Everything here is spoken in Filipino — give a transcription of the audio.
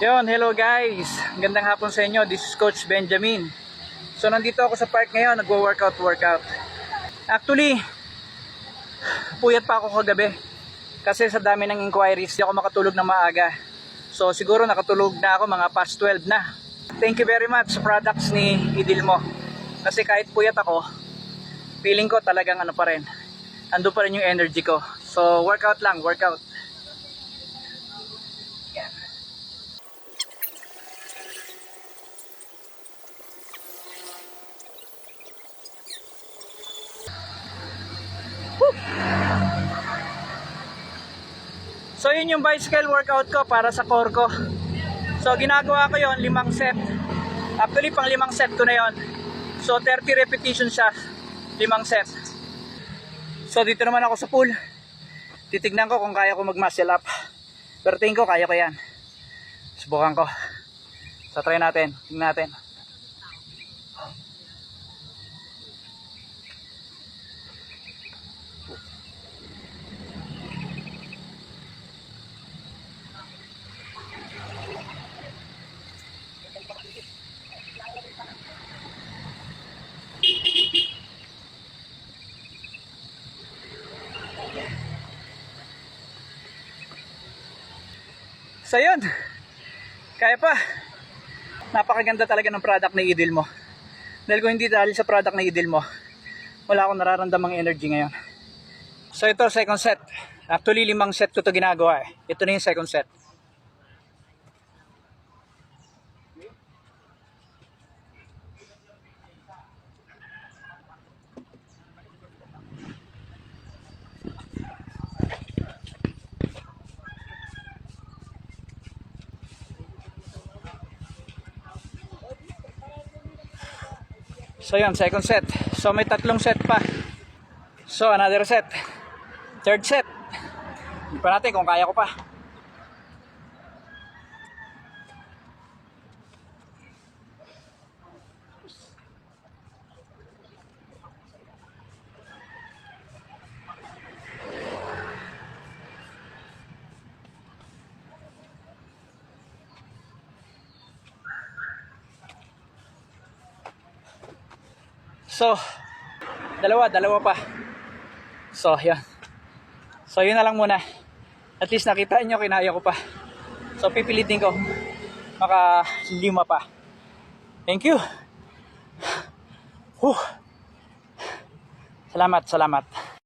Yon, hello guys. Gandang hapon sa inyo. This is Coach Benjamin. So nandito ako sa park ngayon, nagwo-workout. Actually, puyat pa ako kagabi. Kasi sa dami ng inquiries, di ako makatulog na maaga. So siguro nakatulog na ako mga past 12 na. Thank you very much sa products ni Idilmo. Kasi kahit puyat ako, feeling ko talagang ano pa rin. Ando pa rin yung energy ko. So workout lang, workout. So yun yung bicycle workout ko para sa core ko. So ginagawa ko yon 5 set. Actually pang 5 set ko na yon. So 30 repetitions siya, 5 set. So dito naman ako sa pool. Titignan ko kung kaya ko mag-muscle up. Pero tingin ko kaya ko yan. Subukan ko. So try natin, tingnan natin. So yun, kaya pa. Napakaganda talaga ng product na Idilmo. Dahil kung hindi dahil sa product na Idilmo, wala akong nararamdamang energy ngayon. So ito, second set. Actually 5 set ko ito ginagawa eh. Ito na yung second set. So yun, second set. So may 3 set pa. So another set. Third set. Hindi pa natin kung kaya ko pa. So, dalawa pa. So, yan. So, yun na lang muna. At least nakita nyo, kinaya ko pa. So, pipilitin ko. Maka 5 pa. Thank you. Salamat.